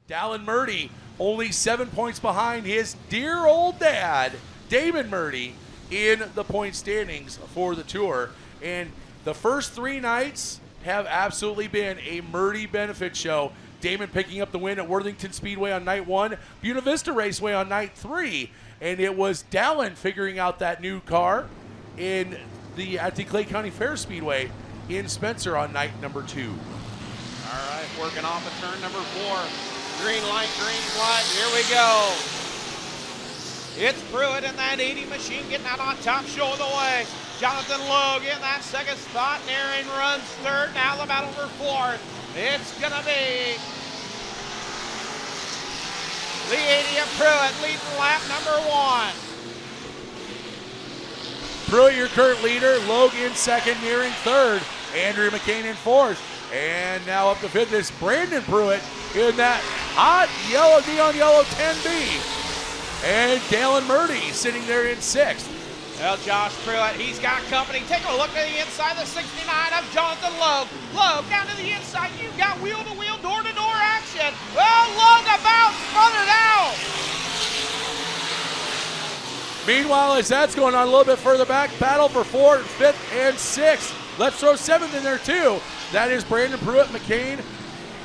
Dallin Murdy only 7 points behind his dear old dad, Damon Murdy, in the point standings for the Tour. And the first 3 nights have absolutely been a Murdy benefit show. Damon picking up the win at Worthington Speedway on night 1, Buena Vista Raceway on night 3, and it was Dallin figuring out that new car at the Clay County Fair Speedway in Spencer on night number 2. All right, working off of turn number 4. Green light, green flag, here we go. It's Pruitt in that 80 machine getting out on top, showing the way. Jonathan Logue in that second spot. Naring runs third. Now the battle for fourth. It's going to be the 80 of Pruitt leading lap number 1. Pruitt, your current leader. Logue in second, Naring third. Andrew McCain in fourth. And now up to fifth is Brandon Pruitt in that hot yellow, neon yellow 10B. And Dallin Murdy sitting there in sixth. Well, Josh Pruitt, he's got company. Take a look at the inside, the 69 of Jonathan Logue. Logue down to the inside. You've got wheel-to-wheel, door-to-door action. Well, Logue about smothered out. Meanwhile, as that's going on a little bit further back, battle for fourth, fifth, and sixth. Let's throw seventh in there, too. That is Brandon Pruitt, McCain,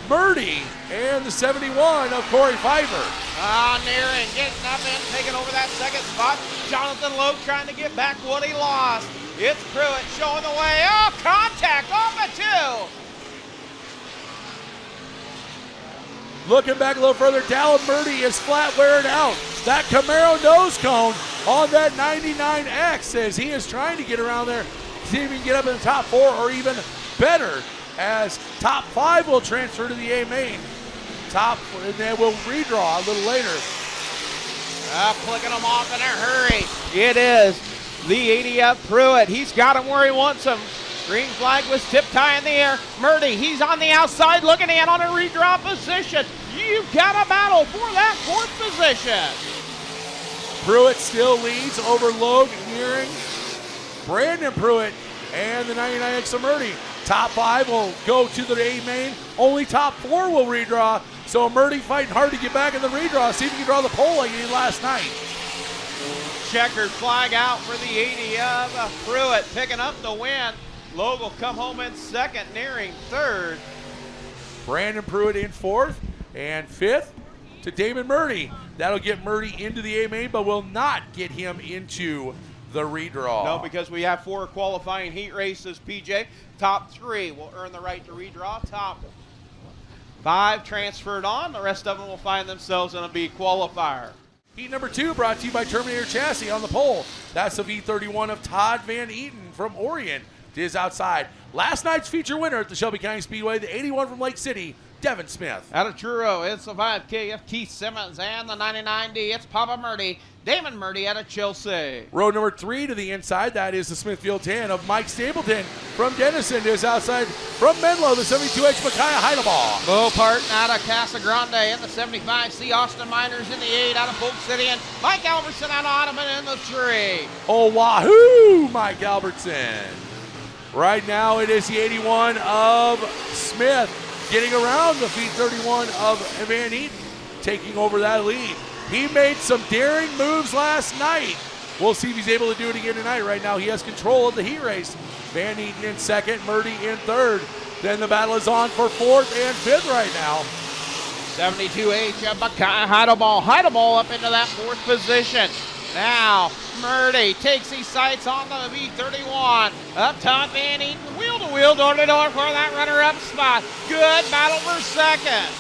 Murdy, and the 71 of Corey Pfeiffer. Naring getting up and taking over that second spot. Jonathan Logue trying to get back what he lost. It's Pruitt showing the way. Oh, contact off the 2. Looking back a little further, Dallin Murdy is flat wearing out. That Camaro nose cone on that 99X as he is trying to get around there, see if he can get up in the top 4 or even better, as top 5 will transfer to the A main. And then we'll redraw a little later. Flicking them off in a hurry. It is the 80 of Pruitt. He's got him where he wants him. Green flag was tipped high in the air. Murdy, he's on the outside looking in on a redraw position. You've got a battle for that 4th position. Pruitt still leads over Logue, Naring, Brandon Pruitt, and the 99X of Murdy. Top 5 will go to the A main. Only top 4 will redraw. So Murdy fighting hard to get back in the redraw. See if he can draw the pole like he did last night. Checkered flag out for the 80 of Pruitt, picking up the win. Logue will come home in second, Naring third. Brandon Pruitt in fourth, and fifth to Damon Murdy. That'll get Murdy into the A main, but will not get him into the redraw. No, because we have 4 qualifying heat races, PJ. Top 3 will earn the right to redraw. Top 5 transferred on. The rest of them will find themselves in a B qualifier. Heat number 2 brought to you by Terminator Chassis on the pole. That's the V31 of Todd Van Eaton from Orient. It is outside. Last night's feature winner at the Shelby County Speedway, the 81 from Lake City, Devin Smith. Out of Truro, it's the 5K of Keith Simmons, and the 99D, it's Papa Murdy, Damon Murdy out of Chelsea. Road number 3 to the inside, that is the Smithfield 10 of Mike Stapleton from Denison. Is outside from Menlo, the 72H Micaiah Heidelbaugh. Bo Parton out of Casa Grande in the 75C, Austin Miners in the 8 out of Polk City, and Mike Albertson out of Ottoman in the 3. Oh, wahoo, Mike Albertson. Right now it is the 81 of Smith getting around the V31 of Van Eaton, taking over that lead. He made some daring moves last night. We'll see if he's able to do it again tonight. Right now he has control of the heat race. Van Eaton in second, Murdy in third. Then the battle is on for fourth and fifth right now. 72H of Micaiah Heidelbaugh. Heidelbaugh up into that 4th position. Now, Murdy takes his sights on the V31. Up top, Van Eaton, wheel-to-wheel, door-to-door for that runner-up spot. Good battle for second.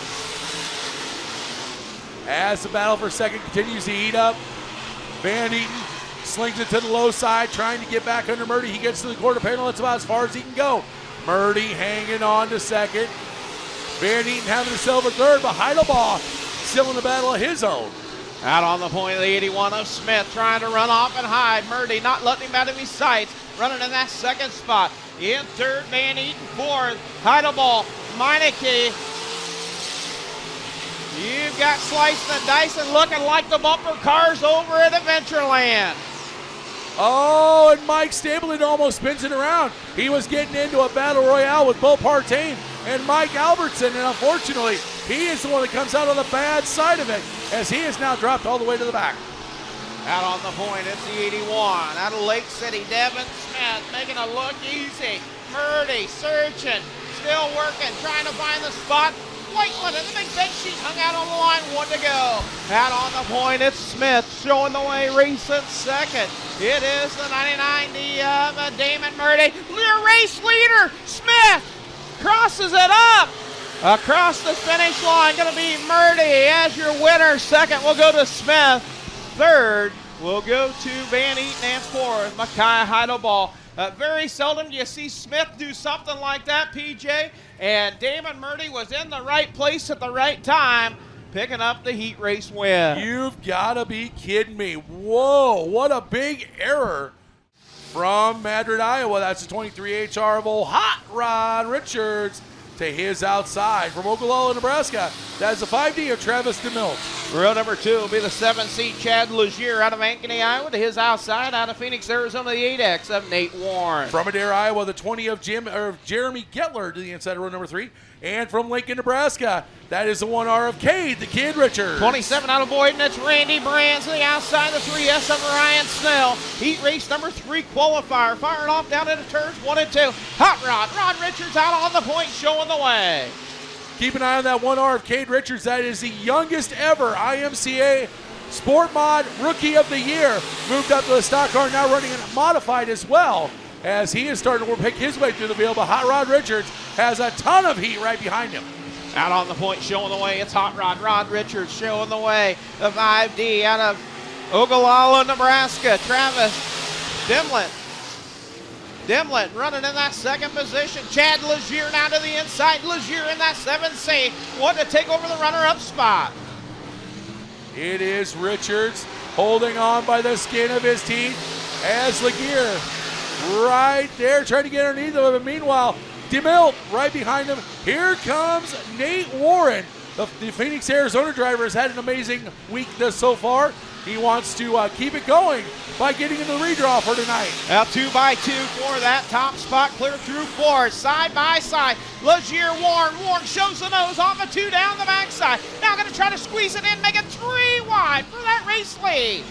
As the battle for second continues to heat up, Van Eaton slings it to the low side, trying to get back under Murdy. He gets to the quarter panel. That's about as far as he can go. Murdy hanging on to second. Van Eaton having himself a third, but Heidelbaugh still in the battle of his own. Out on the point of the 81 of Smith, trying to run off and hide. Murdy not letting him out of his sights, running in that second spot. In third, Van Eaton fourth. Heidelbaugh, Meineke. You've got Sliced and Dyson looking like the bumper cars over at Adventureland. Oh, and Mike Stapleton almost spins it around. He was getting into a battle royale with Bo Partain and Mike Albertson, and unfortunately, he is the one that comes out on the bad side of it, as he is now dropped all the way to the back. Out on the point, it's the 81. Out of Lake City, Devin Smith making it look easy. Murdy searching, still working, trying to find the spot. Whiteland and the big bench sheet hung out on the line, 1 to go. Out on the point, it's Smith showing the way, racing second. It is the 99D of Damon Murdy. Your race leader, Smith, crosses it up. Across the finish line, going to be Murdy as your winner. Second will go to Smith. Third will go to Van Eaton, and fourth, Mackay Heidelball. Very seldom do you see Smith do something like that, PJ, and Damon Murdy was in the right place at the right time, picking up the heat race win. You've got to be kidding me. Whoa, what a big error from Madrid, Iowa. That's the 23 HR of old Hot Rod Richards to his outside. From Ogallala, Nebraska, that is the 5D of Travis DeMille. Row number 2 will be the 7C Chad Legier out of Ankeny, Iowa, to his outside. Out of Phoenix, Arizona, the 8X of Nate Warren. From Adair, Iowa, the 20 of Jeremy Gettler to the inside of row number 3. And from Lincoln, Nebraska, that is the 1R of Cade, the Kid Richards. 27 out of Boyden, it's Randy Brands to the outside, the 3S of Ryan Snell. Heat race number 3 qualifier, firing off down into turns 1 and 2. Hot Rod, Ron Richards out on the point, showing the way. Keep an eye on that 1R of Cade Richards. That is the youngest ever IMCA Sport Mod Rookie of the Year. Moved up to the stock car, now running it modified as well, as he is starting to pick his way through the field. But Hot Rod Richards has a ton of heat right behind him. Out on the point, showing the way, it's Hot Rod, Rod Richards showing the way. The 5D out of Ogallala, Nebraska, Travis Dimlett. Dimlett running in that second position. Chad Legier now to the inside. Legier in that 7C. Wanting to take over the runner-up spot. It is Richards holding on by the skin of his teeth as Legier right there trying to get underneath of him. Meanwhile, DeMille right behind him. Here comes Nate Warren. The Phoenix, Arizona driver has had an amazing week so far. He wants to keep it going by getting in the redraw for tonight. Now 2 by 2 for that top spot, clear through 4, side by side. Legier, Warren shows the nose on the 2 down the backside. Now going to try to squeeze it in, make it 3 wide for that race lead.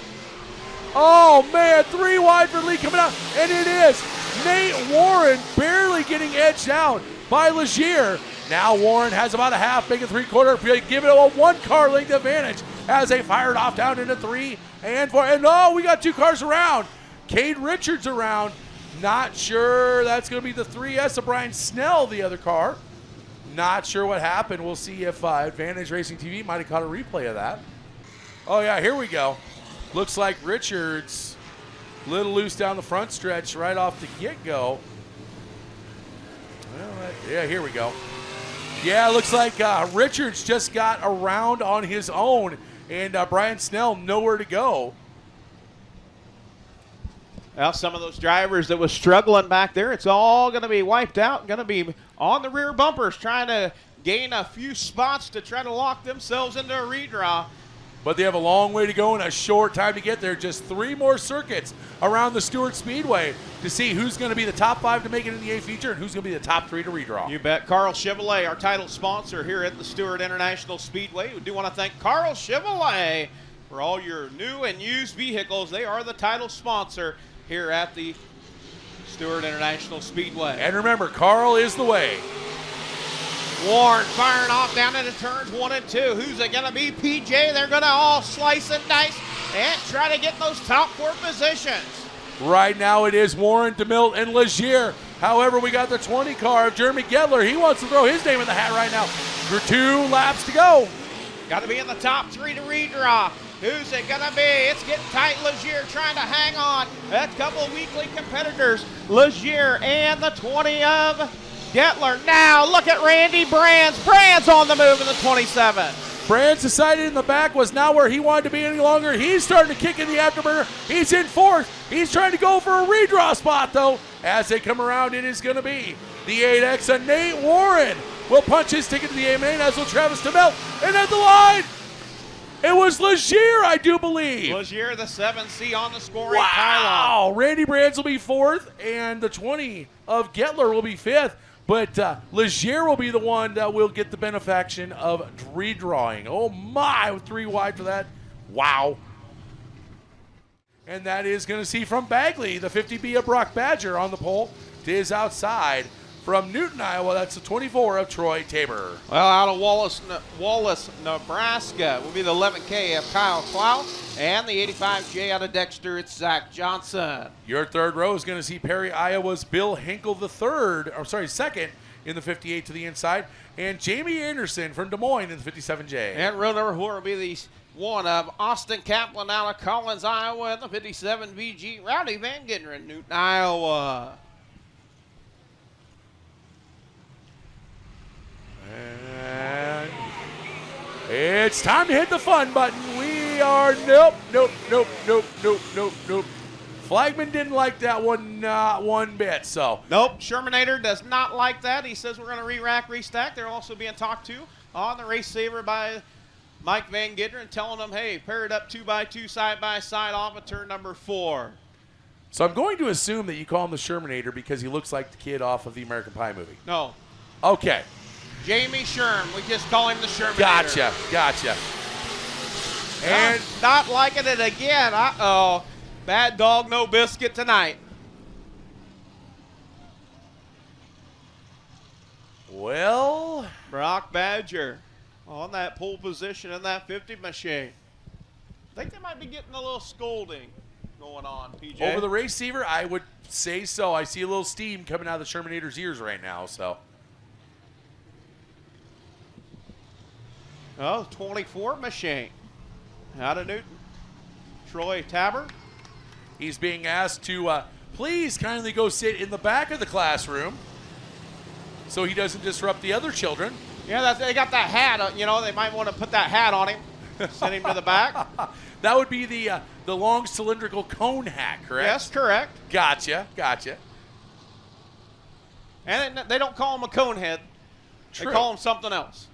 Oh man, 3 wide for Lee coming out, and it is Nate Warren barely getting edged out by Legier. Now Warren has about a half, making 3/4, give it a 1 car length advantage as they fired off down into 3 and 4. And oh, we got 2 cars around. Cade Richards around. Not sure that's going to be the 3S of Brian Snell, the other car. Not sure what happened. We'll see if Advantage Racing TV might have caught a replay of that. Oh yeah, here we go. Looks like Richards a little loose down the front stretch right off the get-go. Well, yeah, here we go. Yeah, looks like Richards just got around on his own, and Brian Snell nowhere to go. Well, some of those drivers that was struggling back there, it's all going to be wiped out, going to be on the rear bumpers, trying to gain a few spots to try to lock themselves into a redraw. But they have a long way to go and a short time to get there. Just 3 more circuits around the Stuart Speedway to see who's going to be the top 5 to make it in the A feature and who's going to be the top 3 to redraw. You bet. Carl Chevrolet, our title sponsor here at the Stuart International Speedway. We do want to thank Carl Chevrolet for all your new and used vehicles. They are the title sponsor here at the Stuart International Speedway. And remember, Carl is the way. Warren firing off down into turns 1 and 2. Who's it going to be? PJ. They're going to all slice and dice and try to get those top 4 positions. Right now it is Warren, DeMille, and Legier. However, we got the 20 car of Jeremy Gettler. He wants to throw his name in the hat right now. For 2 laps to go. Got to be in the top 3 to redraw. Who's it going to be? It's getting tight. Legier trying to hang on. A couple of weekly competitors. Legier and the 20 of Gettler. Now look at Randy Brands. Brands on the move in the 27. Brands decided in the back was not where he wanted to be any longer. He's starting to kick in the afterburner. He's in 4th. He's trying to go for a redraw spot, though. As they come around, it is going to be the 8X of Nate Warren will punch his ticket to the A main, as will Travis DeMille. And at the line, it was Legier, I do believe. Legier, the 7C on the scoring pylon. pylon. Randy Brands will be 4th, and the 20 of Gettler will be 5th. But Leger will be the one that will get the benefaction of redrawing. Oh my, 3 wide for that. Wow. And that is going to see from Bagley, the 50B of Brock Badger on the pole to his outside. From Newton, Iowa, that's the 24 of Troy Tabor. Well, out of Wallace, Nebraska will be the 11K of Kyle Clow, and the 85J out of Dexter, it's Zach Johnson. Your third row is going to see Perry, Iowa's Bill Hinkle second in the 58 to the inside, and Jamie Anderson from Des Moines in the 57J. And row number 4 will be the one of Austin Kaplan out of Collins, Iowa, in the 57 VG, Rowdy Van Genderen, Newton, Iowa. And it's time to hit the fun button. We are nope. Flagman didn't like that one, not one bit. So nope, Shermanator does not like that. He says we're going to re-rack, restack. They're also being talked to on the race saver by Mike Van Genderen, telling them, hey, pair it up 2x2 side by side off of turn number 4. So I'm going to assume that you call him the Shermanator because he looks like the kid off of the American Pie movie. No. Okay. Jamie Sherm. We just call him the Shermanator. Gotcha. And not liking it again. Uh-oh. Bad dog, no biscuit tonight. Well, Brock Badger on that pole position in that 50 machine. I think they might be getting a little scolding going on, PJ. Over the race receiver, I would say so. I see a little steam coming out of the Shermanator's ears right now, so. Oh, 24 machine. Out of Newton. Troy Tabor. He's being asked to please kindly go sit in the back of the classroom so he doesn't disrupt the other children. Yeah, they got that hat. You know, they might want to put that hat on him. Send him to the back. That would be the long cylindrical cone hat, correct? Yes, correct. Gotcha. And they don't call him a cone head. True. They call him something else.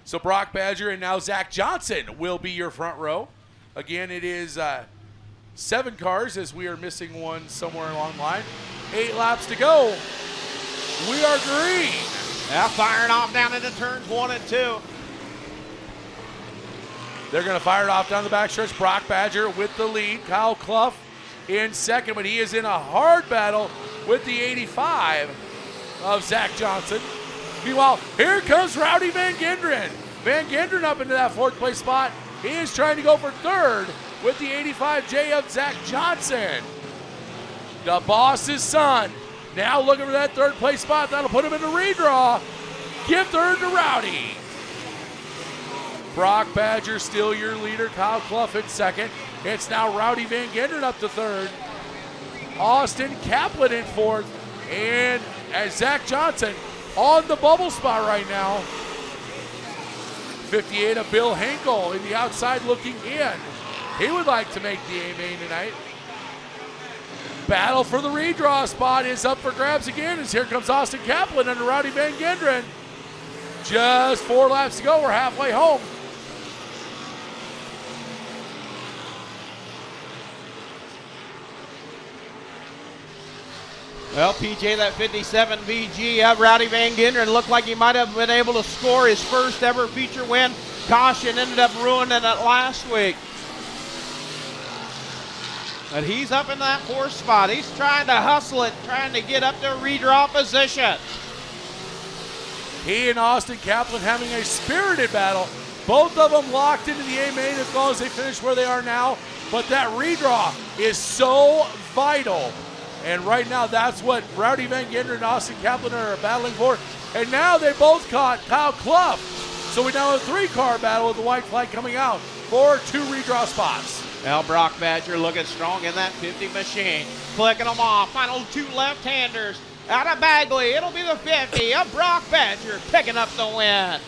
So Brock Badger and now Zach Johnson will be your front row. Again, it is 7 cars as we are missing one somewhere along the line. 8 laps to go. We are green. Now firing off down into turns 1 and 2. They're going to fire it off down the backstretch. Brock Badger with the lead. Kyle Clough in second, but he is in a hard battle with the 85 of Zach Johnson. Meanwhile, here comes Rowdy Van Genderen. Van Genderen up into that 4th place spot. He is trying to go for 3rd with the 85J of Zach Johnson. The boss's son. Now looking for that 3rd place spot. That'll put him in the redraw. Give 3rd to Rowdy. Brock Badger still your leader. Kyle Clough in 2nd. It's now Rowdy Van Genderen up to 3rd. Austin Kaplan in 4th. And as Zach Johnson on the bubble spot right now. 58 of Bill Hinkle in the outside looking in. He would like to make the A main tonight. Battle for the redraw spot is up for grabs again as here comes Austin Kaplan under Rowdy Van Genderen. Just 4 laps to go. We're halfway home. Well, PJ, that 57 VG of Rowdy Van Genderen looked like he might have been able to score his first ever feature win. Caution ended up ruining it last week. But he's up in that 4th spot. He's trying to hustle it, trying to get up to redraw position. He and Austin Kaplan having a spirited battle. Both of them locked into the A main as long as they finish where they are now. But that redraw is so vital. And right now, that's what Rowdy Van Genderen and Austin Kaplan are battling for. And now they both caught Kyle Clough. So we now have a 3-car battle with the white flag coming out for 2 redraw spots. Now Brock Badger looking strong in that 50 machine. Clicking them off. Final 2 left-handers out of Bagley. It'll be the 50 of Brock Badger picking up the win.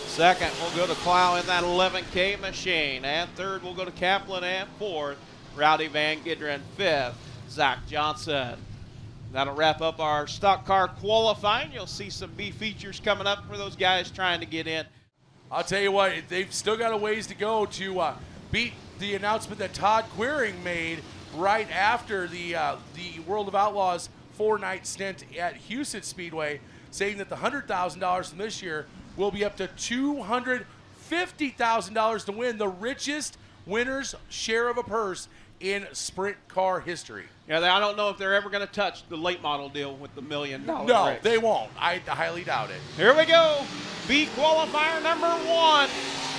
2nd will go to Clough in that 11K machine. And 3rd will go to Kaplan. And 4th, Rowdy Van Genderen. 5th, Zach Johnson. That'll wrap up our stock car qualifying. You'll see some B features coming up for those guys trying to get in. I'll tell you what, they've still got a ways to go to beat the announcement that Todd Quiring made right after the World of Outlaws 4-night stint at Houston Speedway, saying that the $100,000 from this year will be up to $250,000 to win, the richest winner's share of a purse in sprint car history. Yeah, I don't know if they're ever going to touch the late model deal with the $1 million No, race. they won't. I highly doubt it. Here we go. B qualifier number 1.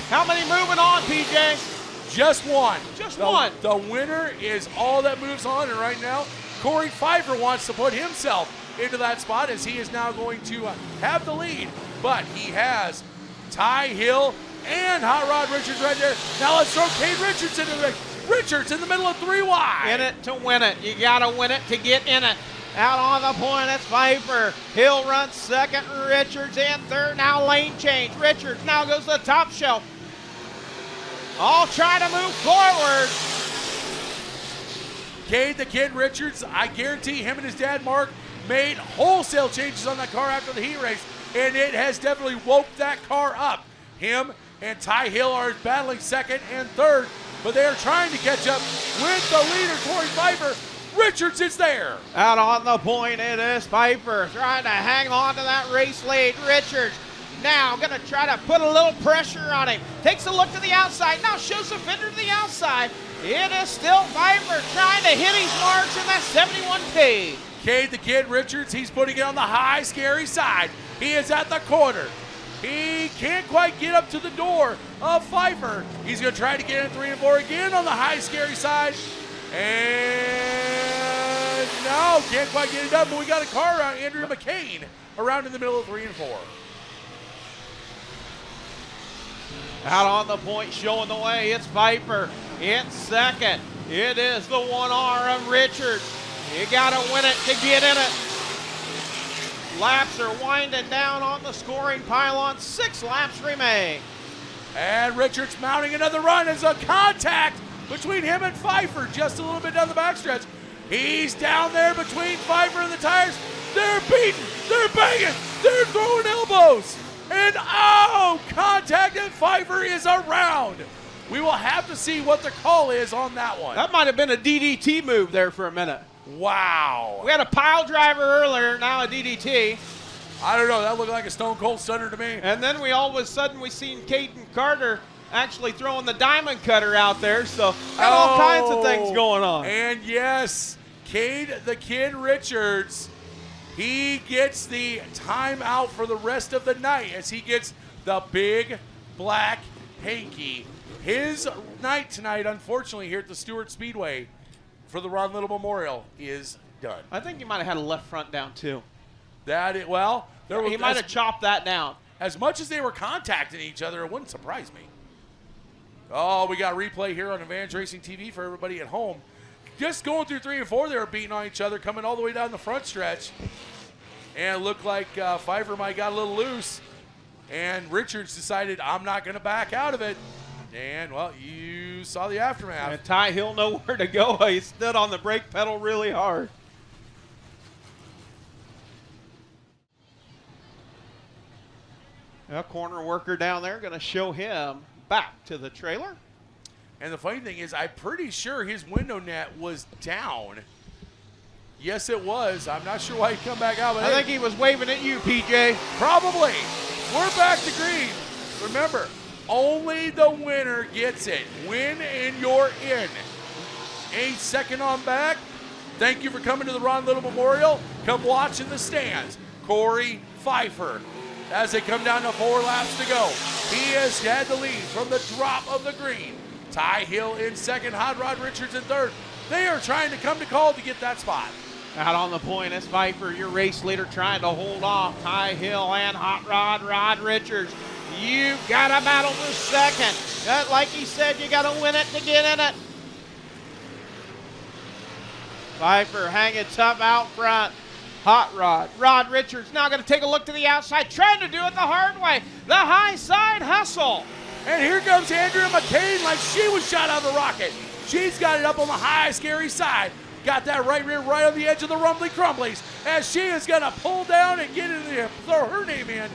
How many moving on, PJ? Just one. Just one. The winner is all that moves on, and right now, Corey Pfeiffer wants to put himself into that spot as he is now going to have the lead. But he has Ty Hill and Hot Rod Richards right there. Now let's throw Cade Richards into the mix. Richards in the middle of 3 wide. In it to win it. You got to win it to get in it. Out on the point, it's Pfeiffer. Hill runs second, Richards in third. Now lane change. Richards now goes to the top shelf. All try to move forward. Cade the Kid Richards, I guarantee him and his dad Mark made wholesale changes on that car after the heat race, and it has definitely woke that car up. Him and Ty Hill are battling second and third, but they are trying to catch up with the leader, Corey Pfeiffer. Richards is there. Out on the point, it is Pfeiffer trying to hang on to that race lead. Richards now going to try to put a little pressure on him. Takes a look to the outside. Now shows the fender to the outside. It is still Pfeiffer trying to hit his marks in that 71K. Cade the Kid Richards, he's putting it on the high, scary side. He is at the corner. He can't quite get up to the door of Pfeiffer. He's going to try to get in 3 and 4 again on the high, scary side. And no, can't quite get it done, but we got a car around Andrew McCain around in the middle of 3 and 4. Out on the point, showing the way, it's Pfeiffer in second. It is the 1R of Richards. You got to win it to get in it. Laps are winding down on the scoring pylon. 6 laps remain. And Richards mounting another run as a contact between him and Pfeiffer just a little bit down the backstretch. He's down there between Pfeiffer and the tires. They're beating, they're banging, they're throwing elbows. And oh, contact, and Pfeiffer is around. We will have to see what the call is on that one. That might have been a DDT move there for a minute. Wow. We had a pile driver earlier, now a DDT. I don't know, that looked like a Stone Cold Stunner to me. And then we all of a sudden we seen Caden Carter actually throwing the diamond cutter out there, so got all kinds of things going on. And yes, Cade the Kid Richards, he gets the timeout for the rest of the night as he gets the big black hanky. His night tonight, unfortunately, here at the Stuart Speedway for the Ron Little Memorial is done. I think he might have had a left front down too. He Might have chopped that down. As much as they were contacting each other, it wouldn't surprise me. Oh, we got replay here on Advantage Racing TV for everybody at home. Just going through 3 and 4, they were beating on each other, coming all the way down the front stretch. And it looked like Pfeiffer might got a little loose. And Richards decided, I'm not going to back out of it. And, well, you saw the aftermath. And Ty Hill nowhere to go. He stood on the brake pedal really hard. A corner worker down there going to show him back to the trailer. And the funny thing is, I'm pretty sure his window net was down. Yes, it was. I'm not sure why he come back out. But I think he was waving at you, PJ. Probably. We're back to green. Remember, only the winner gets it. Win and you're in. 8 second on back. Thank you for coming to the Ron Little Memorial. Come watch in the stands. Corey Pfeiffer. As they come down to 4 laps to go. He has had the lead from the drop of the green. Ty Hill in second, Hot Rod Richards in third. They are trying to come to call to get that spot. Out on the point is Pfeiffer, your race leader, trying to hold off Ty Hill and Hot Rod Richards. You got to battle for second. Like he said, you got to win it to get in it. Pfeiffer hanging tough out front. Hot Rod Richards now going to take a look to the outside, trying to do it the hard way. The high side hustle. And here comes Andrea McCain like she was shot out of a rocket. She's got it up on the high, scary side. Got that right rear right on the edge of the rumbly crumblies as she is going to pull down and get in there, throw her name in.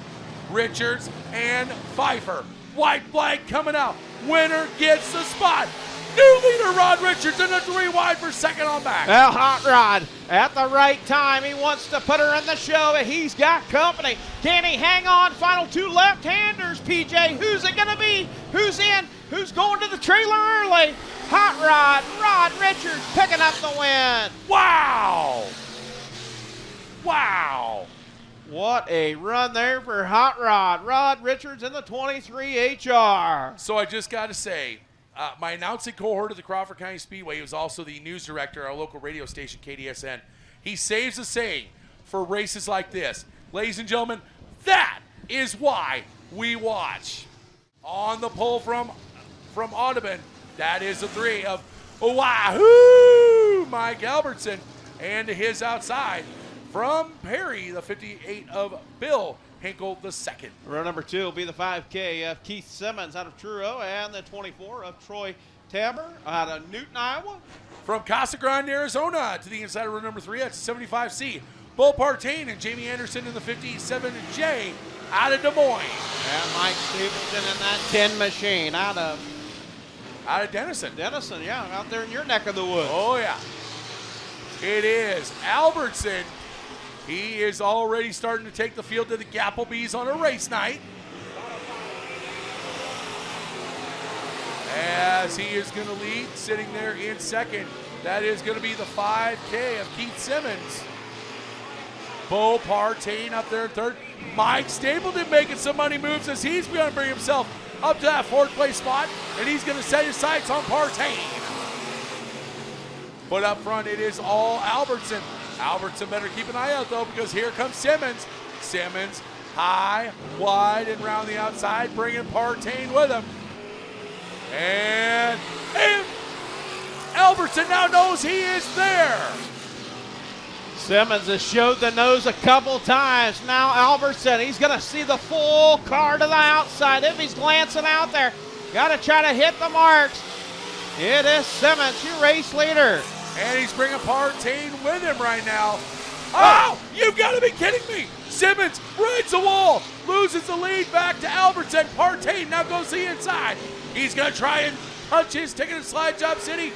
Richards and Pfeiffer. White flag coming out. Winner gets the spot. New leader, Rod Richards, in the 3 wide for second on back. Well, Hot Rod at the right time. He wants to put her in the show, and he's got company. Can he hang on? Final 2 left-handers, PJ. Who's it going to be? Who's in? Who's going to the trailer early? Hot Rod, Rod Richards picking up the win. Wow. Wow. What a run there for Hot Rod. Rod Richards in the 23 HR. So I just got to say, my announcing cohort of the Crawford County Speedway, who's also the news director at our local radio station, KDSN, he saves a saying for races like this. Ladies and gentlemen, that is why we watch. On the pole from Audubon, that is the 3 of Wahoo, Mike Albertson, and to his outside from Perry, the 58 of Bill Hinkle II. Row number 2 will be the 5K of Keith Simmons out of Truro, and the 24 of Troy Tabor out of Newton, Iowa. From Casa Grande, Arizona to the inside of row number 3, that's a 75C. Bull Partain and Jamie Anderson in the 57J out of Des Moines. And Mike Stapleton in that 10 machine out of Denison. Denison, yeah, out there in your neck of the woods. Oh, yeah. It is Albertson. He is already starting to take the field to the Gapplebees on a race night. As he is going to lead, sitting there in second. That is going to be the 5K of Keith Simmons. Bo Partain up there in third. Mike Stapleton making some money moves as he's going to bring himself up to that 4th place spot, and he's going to set his sights on Partain. But up front, it is all Albertson. Albertson better keep an eye out, though, because here comes Simmons. Simmons high, wide, and round the outside, bringing Partain with him. And Albertson now knows he is there. Simmons has showed the nose a couple times. Now Albertson, he's going to see the full car to the outside. If he's glancing out there, got to try to hit the marks. It is Simmons, your race leader. And he's bringing Partain with him right now. Oh, you've got to be kidding me. Simmons rides the wall, loses the lead back to Albertson. Partain now goes to the inside. He's going to try and punch his ticket to Slide Job City.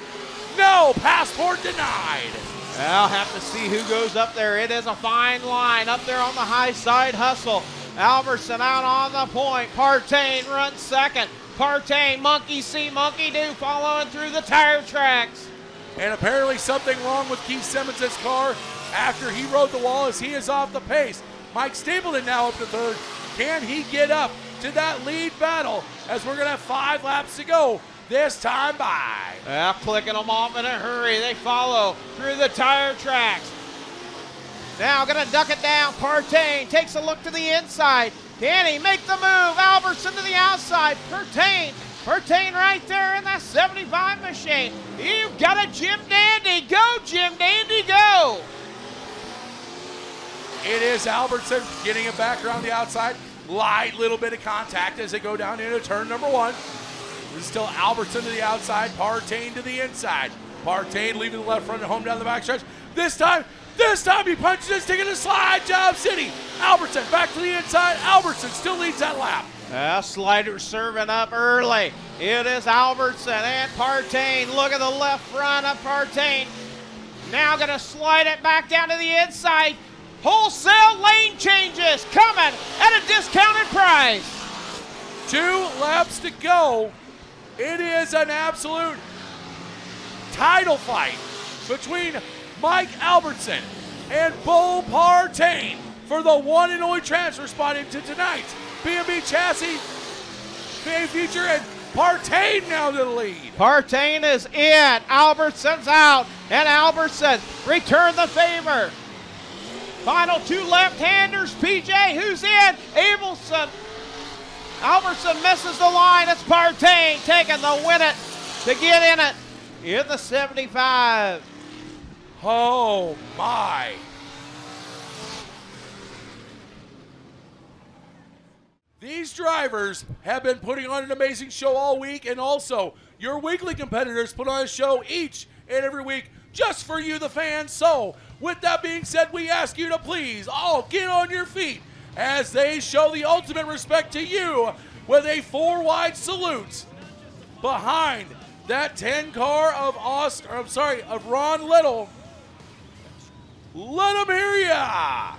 No, passport denied. I'll have to see who goes up there. It is a fine line up there on the high side hustle. Albertson out on the point. Partain runs second. Partain, monkey see, monkey do, following through the tire tracks. And apparently something wrong with Keith Simmons' car after he rode the wall as he is off the pace. Mike Stapleton now up to third. Can he get up to that lead battle as we're going to have 5 laps to go this time by? Well, clicking them off in a hurry. They follow through the tire tracks. Now going to duck it down. Partain takes a look to the inside. Can he make the move? Albertson to the outside. Partain right there in that 75 machine. You've got a Jim Dandy. Go, Jim Dandy, go. It is Albertson getting it back around the outside. Light little bit of contact as they go down into turn number 1. This is still Albertson to the outside, Partain to the inside. Partain leaving the left front and home down the backstretch. This time he punches his ticket to Slide Job City. Albertson back to the inside. Albertson still leads that lap. Slider serving up early. It is Albertson and Partain. Look at the left front of Partain. Now going to slide it back down to the inside. Wholesale lane changes coming at a discounted price. 2 laps to go. It is an absolute title fight between Mike Albertson and Bo Partain for the one and only transfer spot into tonight's B&B Chassis feature, and Partain now to the lead. Partain is in, Albertson's out, and Albertson returned the favor. Final 2 left-handers, PJ, who's in? Abelson. Albertson misses the line. It's Partain taking the win it to get in it in the 75. Oh, my. These drivers have been putting on an amazing show all week, and also your weekly competitors put on a show each and every week just for you, the fans. So, with that being said, we ask you to please all get on your feet as they show the ultimate respect to you with a 4 wide salute behind that 10 car of Ron Little. Let him hear ya.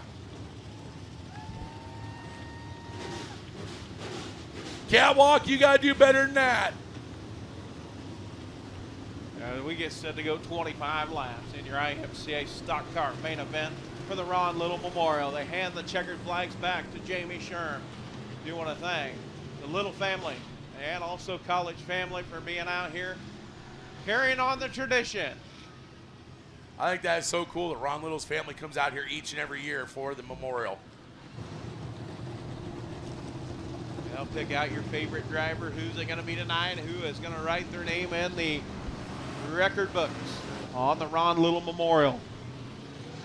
Catwalk, you gotta do better than that. We get set to go 25 laps in your IMCA Stock Car main event for the Ron Little Memorial. They hand the checkered flags back to Jamie Sherm. Do want to thank the Little family and also College family for being out here carrying on the tradition. I think that is so cool that Ron Little's family comes out here each and every year for the memorial. They'll pick out your favorite driver. Who's it going to be tonight? Who is going to write their name in the record books on the Ron Little Memorial?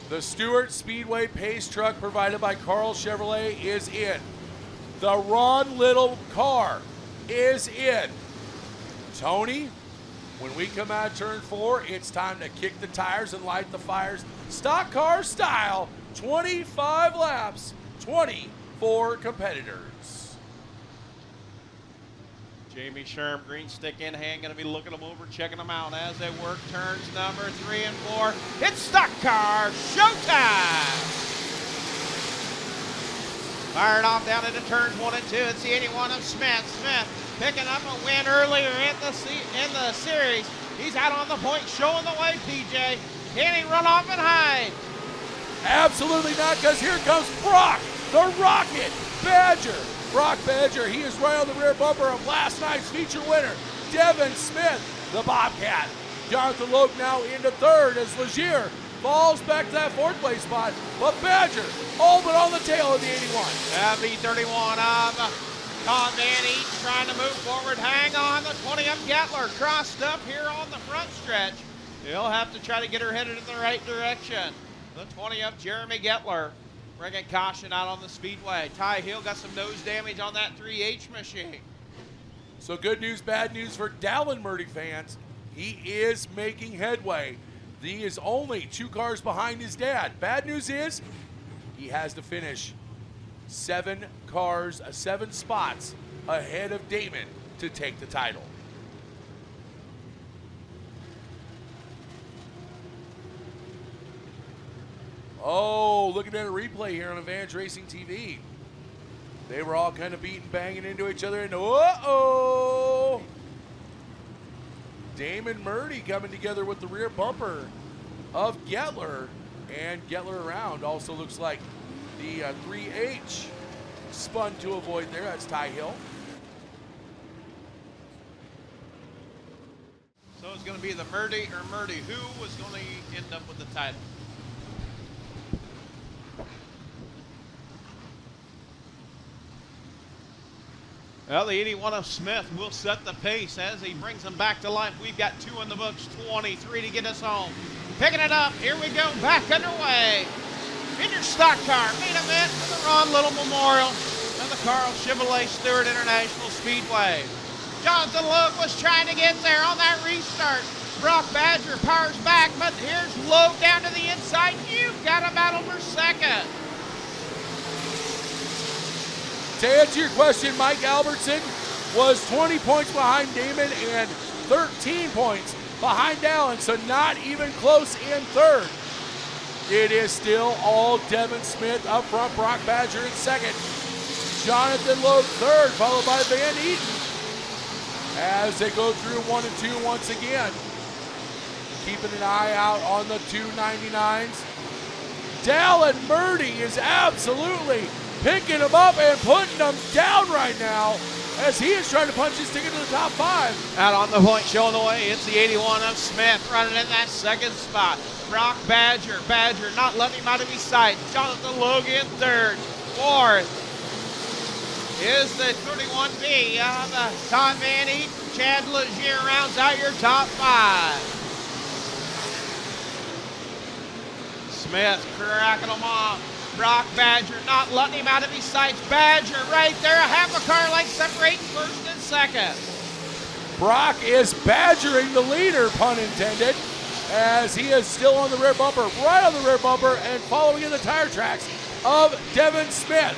The Stuart Speedway pace truck provided by Carl Chevrolet is in. The Ron Little car is in. Tony, when we come out of turn 4, it's time to kick the tires and light the fires. Stock car style, 25 laps, 24 competitors. Jamie Sherm, green stick in hand, going to be looking them over, checking them out as they work turns number 3 and 4. It's Stock Car showtime! Fired off down into turns 1 and 2. It's the 81 of Smith. Smith picking up a win earlier in the series. He's out on the point, showing the way, PJ. Can he run off and hide? Absolutely not, because here comes Brock, the Rocket Badger. Brock Badger, he is right on the rear bumper of last night's feature winner, Devin Smith, the Bobcat. Jonathan Logue now into 3rd as Legier falls back to that 4th place spot, but Badger all but on the tail of the 81. B31 of Tom Van Eaton trying to move forward. Hang on, the 20 of Gettler crossed up here on the front stretch. He'll have to try to get her headed in the right direction. The 20 of Jeremy Gettler bringing caution out on the speedway. Ty Hill got some nose damage on that 3H machine. So good news, bad news for Dallin Murdy fans. He is making headway. He is only 2 cars behind his dad. Bad news is he has to finish 7 spots ahead of Damon to take the title. Oh, looking at a replay here on Advantage Racing TV. They were all kind of beating, banging into each other, and uh-oh! Damon Murdy coming together with the rear bumper of Gettler, and Gettler around. Also looks like the 3H spun to avoid there. That's Ty Hill. So it's going to be the Murdy or Murdy. Who was going to end up with the title? Well, the 81 of Smith will set the pace as he brings them back to life. We've got 2 in the books, 23 to get us home. Picking it up, here we go, back underway. In your stock car, main event for the Ron Little Memorial and the Carl Chevrolet Stuart International Speedway. Jonathan Logue was trying to get there on that restart. Brock Badger powers back, but here's Logue down to the inside. You've got a battle for second. To answer your question, Mike Albertson was 20 points behind Damon and 13 points behind Allen, so not even close in 3rd. It is still all Devin Smith up front, Brock Badger in 2nd. Jonathan Logue 3rd, followed by Van Eaton as they go through 1 and 2 once again. Keeping an eye out on the 299s. Dallin Murdy is absolutely picking them up and putting them down right now as he is trying to punch his ticket to the top 5. Out on the point, showing the way, it's the 81 of Smith running in that 2nd spot. Brock Badger not letting him out of his sight. Jonathan Logue in 3rd. 4th is the 31B of Tom Van Eaton. Chad Legier rounds out your top 5. Smith cracking them off. Brock Badger not letting him out of his sights. Badger right there, a half a car length separating 1st and 2nd. Brock is badgering the leader, pun intended, as he is still on the rear bumper, right on the rear bumper, and following in the tire tracks of Devin Smith.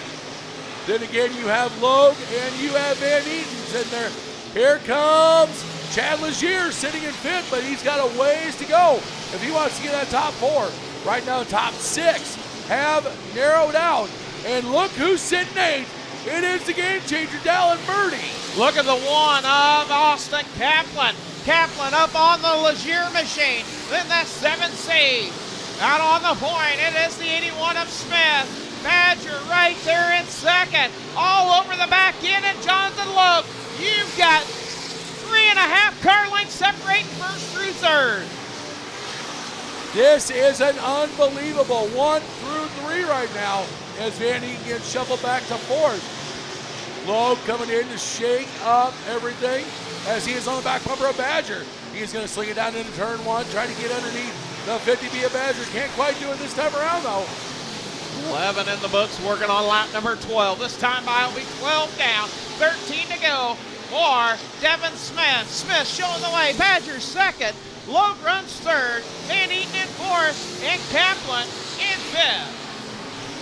Then again, you have Logue and you have Van Eaton in there. Here comes Chad Legier sitting in fifth, but he's got a ways to go if he wants to get that top four. Right now, top six have narrowed out. And look who's sitting eighth. It is the game changer, Dallin Murdy. Look at the one of Austin Kaplan. Kaplan up on the Legier machine. Then that 7C. Out on the point, it is the 81 of Smith. Badger right there in second. All over the back end, and Jonathan Loeb. You've got 3.5 car lengths separating first through third. This is an unbelievable 1 through 3 right now as Van Eaton gets shuffled back to fourth. Loeb coming in to shake up everything as he is on the back bumper of Badger. He's going to sling it down into turn one, trying to get underneath the 50B of Badger. Can't quite do it this time around though. 11 in the books, working on lap number 12. This time by will be 12 down, 13 to go for Devin Smith. Smith showing the way, Badger second. Loeb runs third, Van Eaton in fourth, and Kaplan in fifth.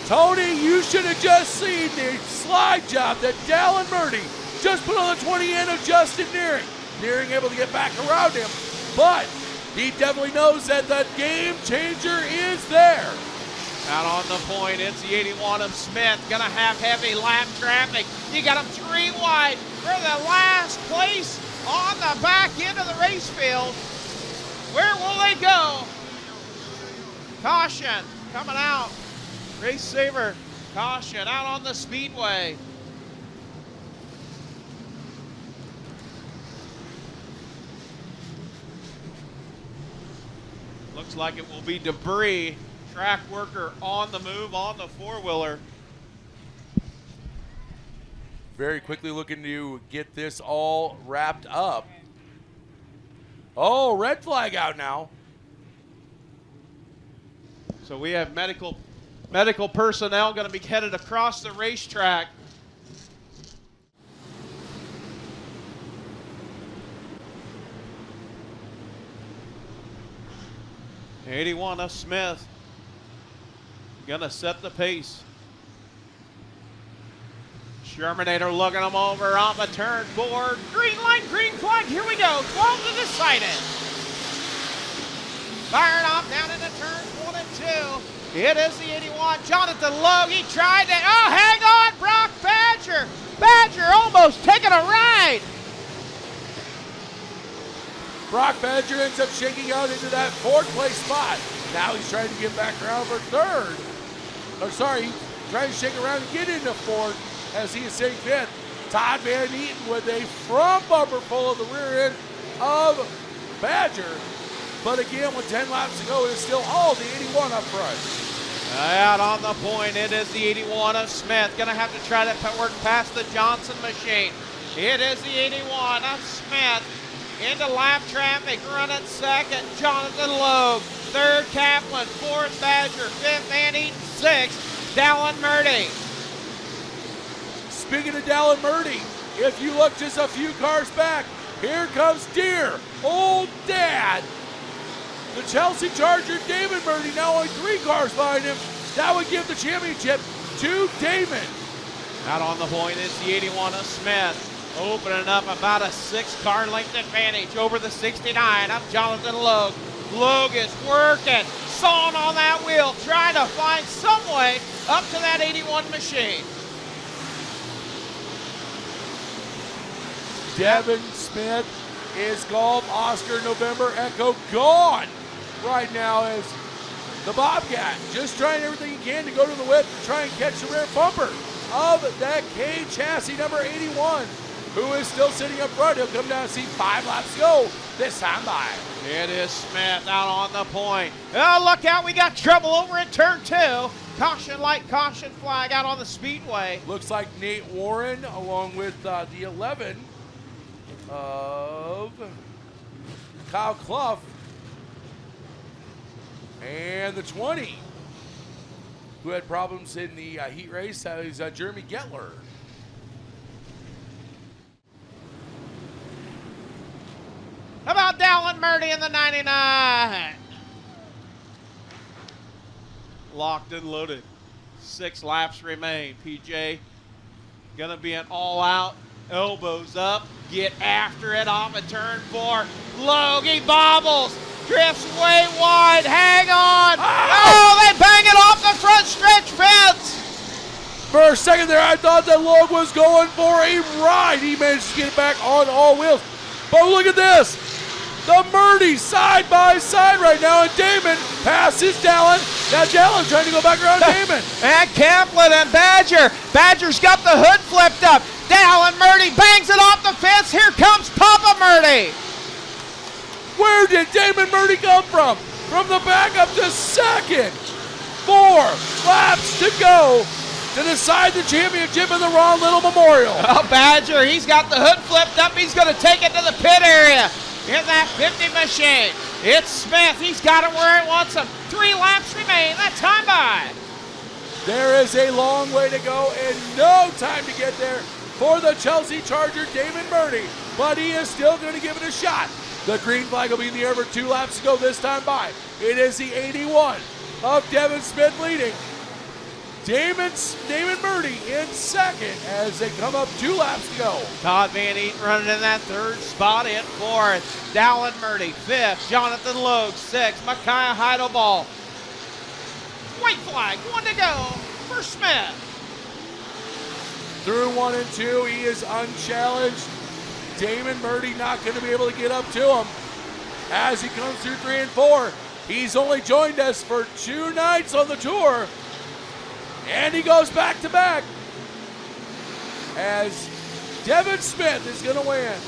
Tony, you should have just seen the slide job that Dallin Murdy just put on the 20 end of Justin Nearing. Nearing able to get back around him, but he definitely knows that the game changer is there. Out on the point, it's the 81 of Smith. Gonna have heavy lap traffic. You got him 3 wide for the last place on the back end of the race field. Where will they go? Caution coming out. Race saver, caution out on the speedway. Looks like it will be debris. Track worker on the move on the four-wheeler. Very quickly looking to get this all wrapped up. Oh, red flag out now. So we have medical personnel going to be headed across the racetrack. '81 of Smith gonna set the pace. Shermanator looking him over on the turn 4. Green light, green flag, here we go. 12 to decided. Fired off down into turns 1 and 2. It is the 81, Jonathan Logue. He tried to, oh, hang on, Brock Badger. Badger almost taking a ride. Brock Badger ends up shaking out into that 4th place spot. Now he's trying to get back around for 3rd. Or sorry, trying to shake around and get into 4th as he is sitting 5th. Todd Van Eaton with a front bumper full of the rear end of Badger. But again, with 10 laps to go, it is still all the 81 up front. Out on the point, it is the 81 of Smith. Gonna have to try to work past the Johnson machine. It is the 81 of Smith. Into lap traffic, running 2nd, Jonathan Logue. 3rd, Kaplan. 4th, Badger. 5th, Van Eaton. 6th, Dallin Murdy. Speaking of Dallin Murdy, if you look just a few cars back, here comes Deer, old dad. The Chelsea Charger, David Murdy, now only 3 cars behind him. That would give the championship to Damon. Out on the point is the 81 of Smith. Opening up about a 6-car length advantage over the 69 of Jonathan Logue. Logue is working, sawing on that wheel, trying to find some way up to that 81 machine. Devin Smith is Golf Oscar November Echo gone right now as the Bobcat just trying everything he can to go to the whip to try and catch the rear bumper of that K chassis number 81, who is still sitting up front. He'll come down and see 5 laps to go this time by. It is Smith out on the point. Oh, look out, we got trouble over in turn 2. Caution light, caution flag out on the speedway. Looks like Nate Warren along with the 11 of Kyle Clough and the 20 who had problems in the heat race is Jeremy Gettler. How about Dallin Murdy in the 99? Locked and loaded. 6 laps remain. PJ gonna be an all-out elbows up, get after it off of turn 4. Logie bobbles, drifts way wide, hang on. Oh, they bang it off the front stretch fence. For a second there, I thought that Logue was going for a ride. He managed to get it back on all wheels. But look at this. The Murdy side by side right now, and Damon passes Dallin. Now Dallin trying to go back around Damon. And Kaplan and Badger. Badger's got the hood flipped up. Dallin Murdy bangs it off the fence. Here comes Papa Murdy. Where did Damon Murdy come from? From the back up to second. 4 laps to go to decide the championship in the Ron Little Memorial. Oh, Badger, he's got the hood flipped up. He's going to take it to the pit area in that 50 machine. It's Smith. He's got it where he wants him. 3 laps remain. That time by. There is a long way to go and no time to get there for the Chelsea Charger, Damon Murdy. But he is still going to give it a shot. The green flag will be in the air for 2 laps to go this time by. It is the 81 of Devin Smith leading. Damon Murdy in second as they come up 2 laps to go. Todd Van Eaton running in that 3rd spot in 4th. Dallin Murdy 5th. Jonathan Logue 6th. Micaiah Heidelball. White flag, 1 to go for Smith. Through 1 and 2, he is unchallenged. Damon Murdy not going to be able to get up to him as he comes through 3 and 4. He's only joined us for 2 nights on the tour. And he goes back to back as Devin Smith is going to win.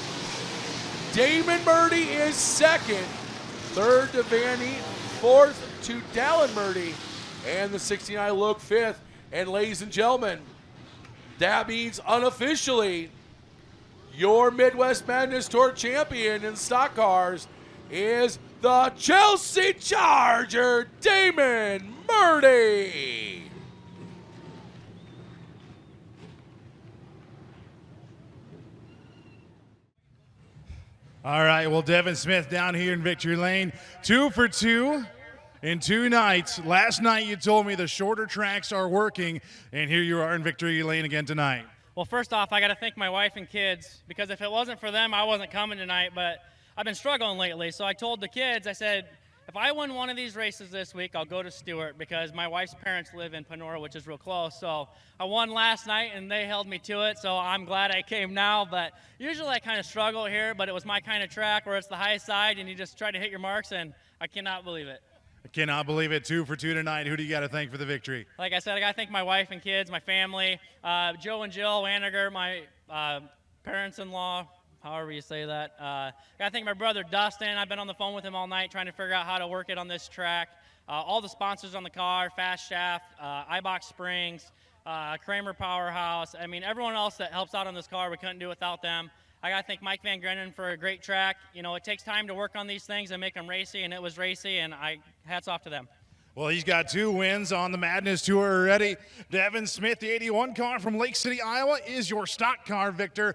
Damon Murdy is second, 3rd to Van Eaton, 4th to Dallin Murdy, and the 69 Logue 5th. And ladies and gentlemen, that means unofficially your Midwest Madness Tour champion in stock cars is the Chelsea Charger, Damon Murdy. All right, well, Devin Smith down here in Victory Lane, 2 for 2 in 2 nights. Last night you told me the shorter tracks are working, and here you are in Victory Lane again tonight. Well, first off, I got to thank my wife and kids, because if it wasn't for them, I wasn't coming tonight, but I've been struggling lately. So I told the kids, I said, if I win one of these races this week, I'll go to Stuart, because my wife's parents live in Panora, which is real close. So I won last night, and they held me to it, so I'm glad I came now. But usually I kind of struggle here, but it was my kind of track where it's the high side, and you just try to hit your marks, and I cannot believe it. I cannot believe it, 2 for 2 tonight. Who do you got to thank for the victory? Like I said, I got to thank my wife and kids, my family, Joe and Jill Waniger, my parents-in-law, however you say that. Got to thank my brother Dustin. I've been on the phone with him all night trying to figure out how to work it on this track. All the sponsors on the car, Fast Shaft, iBox Springs, Kramer Powerhouse. I mean, everyone else that helps out on this car, we couldn't do without them. I got to thank Mike Van Grennen for a great track. You know, it takes time to work on these things and make them racy, and it was racy, and hats off to them. Well, he's got 2 wins on the Madness Tour already. Devin Smith, the 81 car from Lake City, Iowa, is your stock car victor.